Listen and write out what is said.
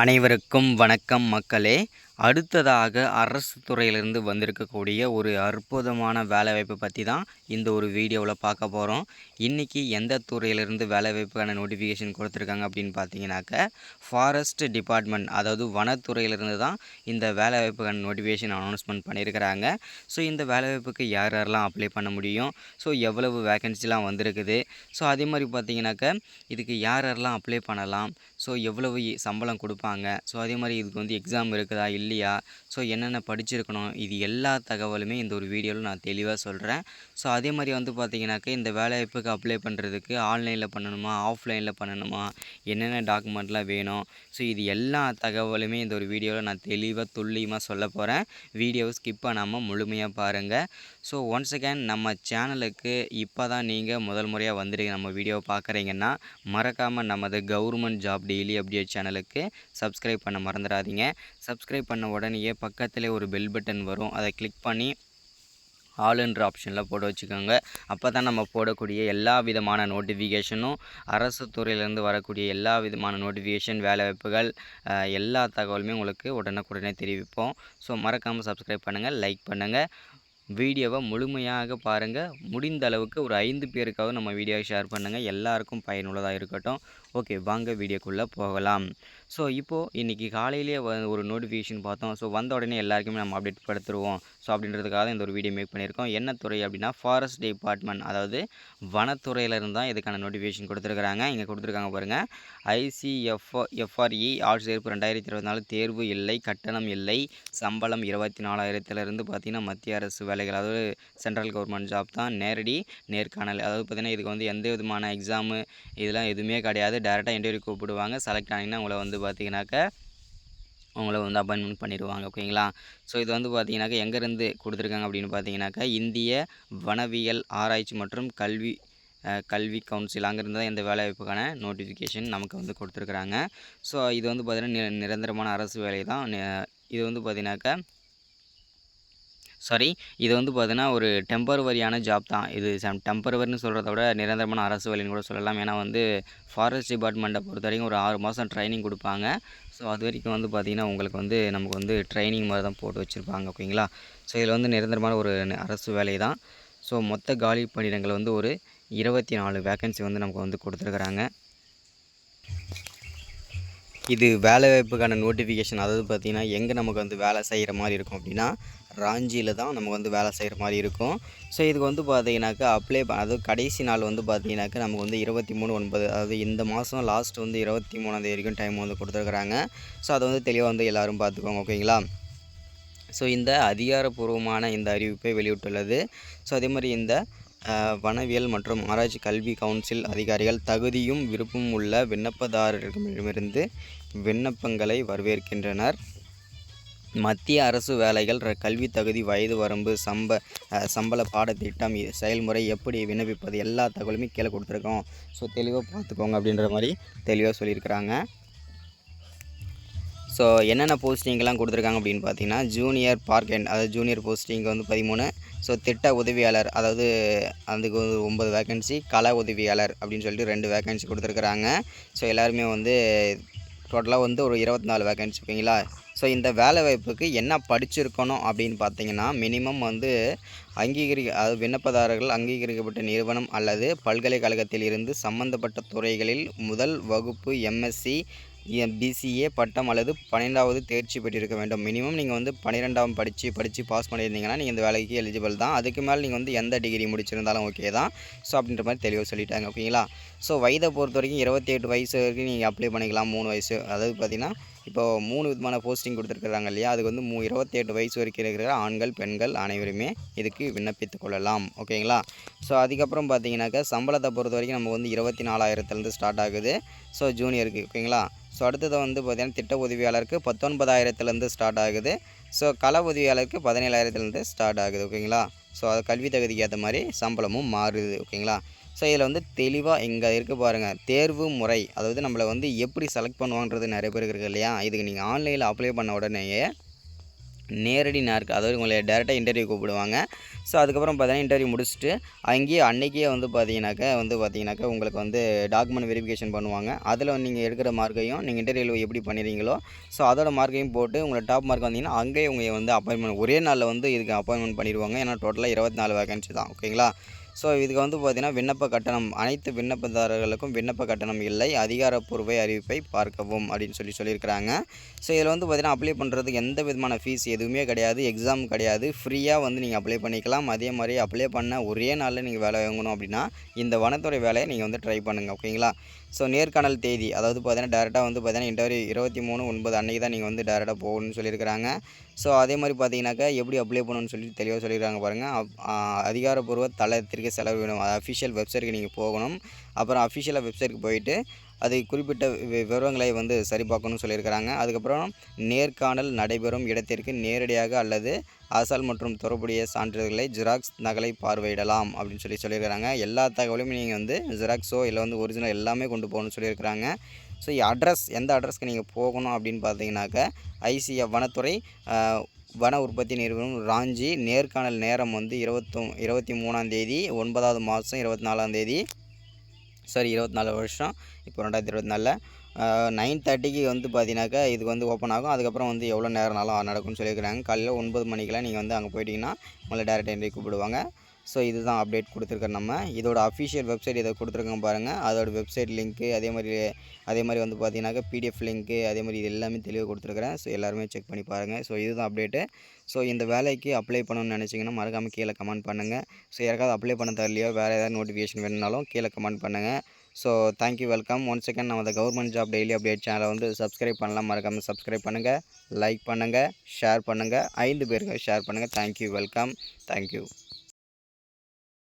அனைவருக்கும் வணக்கம் மக்களே. அடுத்ததாக அரசு துறையிலிருந்து வந்திருக்கக்கூடிய ஒரு அற்புதமான வேலைவாய்ப்பு பற்றி தான் இந்த ஒரு வீடியோவில் பார்க்க போகிறோம். இன்றைக்கி எந்த துறையிலிருந்து வேலைவாய்ப்புக்கான நோட்டிஃபிகேஷன் கொடுத்துருக்காங்க அப்படின்னு பார்த்தீங்கன்னாக்க, ஃபாரஸ்ட் டிபார்ட்மெண்ட், அதாவது வனத்துறையிலிருந்து தான் இந்த வேலைவாய்ப்புக்கான நோட்டிஃபிகேஷன் அனௌன்ஸ்மெண்ட் பண்ணியிருக்கிறாங்க. ஸோ இந்த வேலைவாய்ப்புக்கு யார் யாரெல்லாம் அப்ளை பண்ண முடியும், ஸோ எவ்வளவு வேக்கன்சிலாம் வந்திருக்குது, ஸோ அதே மாதிரி பார்த்தீங்கன்னாக்க இதுக்கு யார் யாரெல்லாம் அப்ளை பண்ணலாம், ஸோ எவ்வளவு சம்பளம் கொடுப்பாங்க, ஸோ அதே மாதிரி இதுக்கு வந்து எக்ஸாம் இருக்குதா இல்லையா, ஸோ என்னென்ன படிச்சிருக்கணும், இது எல்லா தகவலுமே இந்த ஒரு வீடியோவில் நான் தெளிவாக சொல்கிறேன். ஸோ அதே மாதிரி வந்து பார்த்திங்கனாக்கா, இந்த வேலைவாய்ப்புக்கு அப்ளை பண்ணுறதுக்கு ஆன்லைனில் பண்ணணுமா ஆஃப்லைனில் பண்ணணுமா, என்னென்ன டாக்குமெண்ட்லாம் வேணும், ஸோ இது எல்லா தகவலுமே இந்த ஒரு வீடியோவில் நான் தெளிவாக துல்லியமாக சொல்ல போகிறேன். வீடியோவை ஸ்கிப் பண்ணாமல் முழுமையாக பாருங்கள். ஸோ ஒன்ஸ் அகேன் நம்ம சேனலுக்கு இப்போ தான் நீங்கள் முதல் முறையாக வந்துடுங்க, நம்ம வீடியோவை பார்க்குறீங்கன்னா மறக்காமல் நமது கவர்மெண்ட் ஜாப் டெய்லி அப்டேட் சேனலுக்கு சப்ஸ்கிரைப் பண்ண மறந்துடாதீங்க. சப்ஸ்கிரைப் பண்ண உடனேயே பக்கத்திலே ஒரு பெல் பட்டன் வரும், அதை கிளிக் பண்ணி ஆல்ன்ற ஆப்ஷனில் போட்டு வச்சுக்கோங்க. அப்போ தான் நம்ம போடக்கூடிய எல்லா விதமான நோட்டிஃபிகேஷனும், அரசு துறையிலேருந்து வரக்கூடிய எல்லா விதமான நோட்டிஃபிகேஷன், வேலைவாய்ப்புகள் எல்லா தகவலுமே உங்களுக்கு உடனுக்குடனே தெரிவிப்போம். ஸோ மறக்காமல் சப்ஸ்கிரைப் பண்ணுங்கள், லைக் பண்ணுங்கள், வீடியோவை முழுமையாக பாருங்கள். முடிந்த அளவுக்கு ஒரு 5 பேருக்காவது நம்ம வீடியோவை ஷேர் பண்ணுங்கள், எல்லாருக்கும் பயனுள்ளதாக இருக்கட்டும். ஓகே, வாங்க வீடியோக்குள்ளே போகலாம். ஸோ இப்போது இன்றைக்கி காலையிலேயே ஒரு நோட்டிஃபிகேஷன் பார்த்தோம். ஸோ வந்த உடனே எல்லாருக்குமே நம்ம அப்டேட் படுத்துருவோம். ஸோ அப்படின்றதுக்காக தான் இந்த ஒரு வீடியோ மேக் பண்ணியிருக்கோம். என்ன துறை அப்படின்னா, ஃபாரஸ்ட் டிபார்ட்மெண்ட், அதாவது வனத்துறையிலேருந்து தான் இதுக்கான நோட்டிஃபிகேஷன் கொடுத்துருக்குறாங்க. இங்கே கொடுத்துருக்காங்க பாருங்கள். ICFRE ஆட்சேர்ப்பு 2024 தேர்வு இல்லை, கட்டணம் இல்லை, சம்பளம் 24,000 பார்த்தீங்கன்னா மத்திய அரசு வேலைகள், அதாவது சென்ட்ரல் கவர்மெண்ட் ஜாப் தான். நேரடி நேர்காணல், அதாவது பார்த்திங்கன்னா இதுக்கு வந்து எந்த விதமான எக்ஸாமு இதெல்லாம் எதுவுமே கிடையாது. டேரெக்டாக இன்டர்வியூ கூப்பிடுவாங்க. செலக்ட் ஆனீங்கன்னா உங்களை வந்து பார்த்திங்கனாக்கா உங்களை வந்து அப்பாயின்மெண்ட் பண்ணிடுவாங்க. ஓகேங்களா. ஸோ இது வந்து பார்த்திங்கனாக்கா எங்கேருந்து கொடுத்துருக்காங்க அப்படின்னு பார்த்தீங்கன்னாக்கா, இந்திய வனவியல் ஆராய்ச்சி மற்றும் கல்வி கவுன்சில், அங்கேருந்து தான் இந்த வேலைவாய்ப்புக்கான நோட்டிஃபிகேஷன் நமக்கு வந்து கொடுத்துருக்குறாங்க. ஸோ இது வந்து பார்த்திங்கன்னா நிரந்தரமான அரசு வேலை தான். இது வந்து பார்த்திங்கனாக்கா இது வந்து பார்த்தீங்கன்னா ஒரு டெம்பரவரியான ஜாப் தான். இது டெம்பரவரின்னு சொல்கிறத விட நிரந்தரமான அரசு வேலைன்னு கூட சொல்லலாம். ஏன்னா வந்து ஃபாரஸ்ட் டிபார்ட்மெண்ட்டை பொறுத்த வரைக்கும் ஒரு 6 மாதம் ட்ரைனிங் கொடுப்பாங்க. ஸோ அது வரைக்கும் வந்து பார்த்திங்கன்னா உங்களுக்கு வந்து நமக்கு வந்து ட்ரைனிங் மாதிரி தான் போட்டு வச்சுருப்பாங்க. ஓகேங்களா. ஸோ இதில் வந்து நிரந்தரமான ஒரு அரசு வேலை தான். ஸோ மொத்த காலி பணியிடங்கள் வந்து ஒரு 24 வேக்கன்சி வந்து நமக்கு வந்து கொடுத்துருக்குறாங்க. இது வேலைவாய்ப்புக்கான நோட்டிஃபிகேஷன். அதாவது பார்த்திங்கன்னா எங்கே நமக்கு வந்து வேலை செய்கிற மாதிரி இருக்கும் அப்படின்னா, ராஞ்சியில் தான் நம்ம வந்து வேலை செய்கிற மாதிரி இருக்கும். ஸோ இதுக்கு வந்து பார்த்திங்கனாக்கா அதாவது கடைசி நாள் வந்து பார்த்திங்கனாக்கா நமக்கு வந்து 23/9, அதாவது இந்த மாதம் லாஸ்ட் வந்து 23ஆம் தேதி வரைக்கும் டைம் வந்து கொடுத்துருக்குறாங்க. ஸோ அதை வந்து தெளிவாக வந்து எல்லோரும் பார்த்துக்கோங்க. ஓகேங்களா. ஸோ இந்த அதிகாரப்பூர்வமான இந்த அறிவிப்பை வெளியிட்டுள்ளது. ஸோ அதே மாதிரி இந்த வனவியல் மற்றும் ஆராய்ச்சி கல்வி கவுன்சில் அதிகாரிகள் தகுதியும் விருப்பமும் உள்ள விண்ணப்பதாரர்களிடமிருந்து விண்ணப்பங்களை வரவேற்கின்றனர். மத்திய அரசு வேலைகள், கல்வி தகுதி, வயது வரம்பு, சம்பள பாடத்திட்டம், செயல்முறை, எப்படி விண்ணப்பிப்பது, எல்லா தகவலுமே கீழே கொடுத்துருக்கோம். ஸோ தெளிவாக பார்த்துக்கோங்க அப்படின்ற மாதிரி தெளிவாக சொல்லியிருக்கிறாங்க. ஸோ என்னென்ன போஸ்டிங்கெலாம் கொடுத்துருக்காங்க அப்படின்னு பார்த்தீங்கன்னா, ஜூனியர் பார்க்கெண்ட், அதாவது ஜூனியர் போஸ்டிங் வந்து 13. ஸோ திட்ட உதவியாளர், அதாவது அதுக்கு 9 வேக்கன்சி, கள உதவியாளர் அப்படின்னு சொல்லிட்டு 2 வேக்கன்சி கொடுத்துருக்குறாங்க. ஸோ எல்லாருமே வந்து டோட்டலாக வந்து ஒரு 24 வேக்கன்சி. ஓகேங்களா. ஸோ இந்த வேலைவாய்ப்புக்கு என்ன படிச்சிருக்கணும் அப்படின்னு பார்த்தீங்கன்னா, மினிமம் வந்து அதாவது விண்ணப்பதாரர்கள் அங்கீகரிக்கப்பட்ட நிறுவனம் அல்லது பல்கலைக்கழகத்தில் இருந்து சம்பந்தப்பட்ட துறைகளில் முதல் வகுப்பு MSc BCA பட்டம் அல்லது 12வது தேர்ச்சி பெற்றிருக்க வேண்டும். மினிமம் நீங்கள் வந்து 12ஆம் படித்து பாஸ் பண்ணியிருந்தீங்கன்னா நீங்கள் இந்த வேலைக்கு எலிஜிபிள் தான். அதுக்கு மேலே நீங்கள் வந்து எந்த டிகிரி முடிச்சிருந்தாலும் ஓகே தான். ஸோ அப்படின்ற மாதிரி தெளிவாக சொல்லிட்டாங்க. ஓகேங்களா. ஸோ வயதை பொறுத்த வரைக்கும் 28 வயசு வரைக்கும் நீங்கள் அப்ளை பண்ணிக்கலாம். 3 வயசு, அதாவது பார்த்திங்கன்னா இப்போது 3 விதமான போஸ்டிங் கொடுத்துருக்குறாங்க இல்லையா, அதுக்கு வந்து 28 வயசு வரைக்கும் இருக்கிற ஆண்கள் பெண்கள் அனைவருமே இதுக்கு விண்ணப்பித்து கொள்ளலாம். ஓகேங்களா. ஸோ அதுக்கப்புறம் பார்த்தீங்கன்னாக்கா சம்பளத்தை பொறுத்த வரைக்கும் நம்ம வந்து 24,000 ஸ்டார்ட் ஆகுது. ஸோ ஜூனியருக்கு. ஓகேங்களா. ஸோ அடுத்தது வந்து பார்த்திங்கன்னா திட்ட உதவியாளருக்கு 19,000 ஸ்டார்ட் ஆகுது. ஸோ கள உதவியாளருக்கு 17,000 ஸ்டார்ட் ஆகுது. ஓகேங்களா. ஸோ அது கல்வி தகுதிக்கு ஏற்ற மாதிரி சம்பளமும் மாறுது. ஓகேங்களா. ஸோ இதில் வந்து தெளிவாக இங்கே இருக்குது பாருங்கள், தேர்வு முறை, அதாவது நம்மளை வந்து எப்படி செலக்ட் பண்ணுவான்றது நிறைய பேருக்கு இருக்குது இல்லையா. இதுக்கு நீங்கள் ஆன்லைனில் அப்ளை பண்ண உடனேயே நேரடி அதாவது உங்களை டேரெக்டாக இன்டர்வியூ கூப்பிடுவாங்க. ஸோ அதுக்கப்புறம் பார்த்தீங்கன்னா இன்டர்வியூ முடிச்சுட்டு அங்கேயே அன்னைக்கே வந்து பார்த்தீங்கன்னாக்கா உங்களுக்கு வந்து டாக்குமெண்ட் வெரிஃபிகேஷன் பண்ணுவாங்க. அதில் நீங்கள் எடுக்கிற மார்க்கையும் நீங்கள் இன்டர்வியூவில் எப்படி பண்ணிடுறீங்களோ ஸோ அதோட மார்க்கையும் போட்டு உங்களுக்கு டாப் மார்க் வந்தீங்கன்னா அங்கேயே உங்களை வந்து அப்பாயின்மெண்ட் ஒரே நாளில் வந்து இதுக்கு அப்பாயின்மெண்ட் பண்ணிடுவாங்க. ஏன்னா டோட்டலாக 24 வேகன்சி தான். ஓகேங்களா? ஸோ இதுக்கு வந்து பார்த்தீங்கன்னா விண்ணப்ப கட்டணம் அனைத்து விண்ணப்பதாரர்களுக்கும் விண்ணப்ப கட்டணம் இல்லை. அதிகாரப்பூர்வ அறிவிப்பை பார்க்கவும் அப்படின்னு சொல்லியிருக்கிறாங்க. ஸோ இதில் வந்து பார்த்தீங்கன்னா அப்ளை பண்ணுறதுக்கு எந்த விதமான ஃபீஸ் எதுவுமே கிடையாது. எக்ஸாம் கிடையாது. ஃப்ரீயாக வந்து நீங்கள் அப்ளை பண்ணிக்கலாம். அதே மாதிரி அப்ளை பண்ண ஒரே நாளில் நீங்கள் வேலை வாங்கணும் அப்படின்னா இந்த வனத்துறை வேலையை நீங்கள் வந்து ட்ரை பண்ணுங்கள். ஓகேங்களா? ஸோ நேர்காணல் தேதி அதாவது பார்த்தீங்கன்னா டேரெக்டாக வந்து பார்த்தீங்கன்னா இன்டர்வியூ 23/9 அன்றைக்கி தான் நீங்கள் வந்து டேரெக்டாக போகணும்னு சொல்லியிருக்கிறாங்க. ஸோ அதே மாதிரி பார்த்தீங்கன்னாக்கா எப்படி அப்ளை பண்ணணும்னு சொல்லி தெளிவாக சொல்லியிருக்காங்க பாருங்கள். அதிகாரப்பூர்வ தளத்திற்கு செலவு வேணும். அஃபிஷியல் வெப்சைட்டுக்கு நீங்கள் போகணும். அப்புறம் அஃபிஷியலாக வெப்சைட்டுக்கு போயிட்டு அது குறிப்பிட்ட விவரங்களை வந்து சரிபார்க்கணும்னு சொல்லியிருக்கிறாங்க. அதுக்கப்புறம் நேர்காணல் நடைபெறும் இடத்திற்கு நேரடியாக அல்லது அசல் மற்றும் தொடர்புடைய சான்றிதழ்களை ஜெராக்ஸ் நகலை பார்வையிடலாம் அப்படின்னு சொல்லியிருக்கிறாங்க. எல்லா தகவலையும் நீங்கள் வந்து ஜெராக்ஸோ இல்லை வந்து ஒரிஜினல் எல்லாமே கொண்டு போகணும்னு சொல்லியிருக்கிறாங்க. ஸோ எந்த அட்ரஸ்க்கு நீங்கள் போகணும் அப்படின்னு பார்த்தீங்கன்னாக்கா ஐசிஎஃப் வனத்துறை வன உற்பத்தி நிறுவனம் ராஞ்சி. நேர்காணல் நேரம் வந்து 23ஆம் தேதி 9வது மாதம் 24ஆம் தேதி 24 வருஷம் இப்போ 2024 9:30க்கு வந்து பார்த்தீங்கன்னாக்கா இதுக்கு வந்து ஓப்பன் ஆகும். அதுக்கப்புறம் வந்து எவ்வளோ நேரம்னாலும் நடக்கும்னு சொல்லியிருக்கிறாங்க. காலையில் 9 மணிக்கெல்லாம் நீங்கள் வந்து அங்கே போயிட்டீங்கன்னா உங்களை டேரெக்டாக இன்டர்வியூ கூப்பிடுவாங்க. ஸோ இதுதான் அப்டேட் கொடுத்துருக்கேன் நம்ம. இதோட அஃபிஷியல் வெப்சைட் இதை கொடுத்துருக்கோங்க பாருங்கள். அதோட வெப்சைட் லிங்க்கு அதே மாதிரி வந்து பார்த்தீங்கன்னாக்கா பிடிஎஃப் லிங்க்கு அதே மாதிரி இது எல்லாமே தெளிவாக கொடுத்துருக்குறேன். ஸோ எல்லாருமே செக் பண்ணி பாருங்கள். ஸோ இதுதான் அப்டேட்டு. ஸோ இந்த வேலைக்கு அப்ளை பண்ணணும்னு நினச்சிங்கன்னா மறக்காமல் கீழே கமெண்ட் பண்ணுங்கள். ஸோ யாருக்காவது அப்ளை பண்ண தரலையோ வேறு ஏதாவது நோட்டிஃபிகேஷன் வேணுனாலும் கீழே கமெண்ட் பண்ணுங்கள். So thank you welcome. Once second நம்ம அந்த கவர்மெண்ட் ஜாப் டெய்லி அப்டேட் சேனலை வந்து சப்ஸ்கிரைப் பண்ணலாம். மறக்காமல் சப்ஸ்கிரைப் பண்ணுங்கள், லைக் பண்ணுங்கள், ஷேர் பண்ணுங்கள். 5 பேருக்கு ஷேர் பண்ணுங்கள். Thank you welcome. தேங்க்யூ.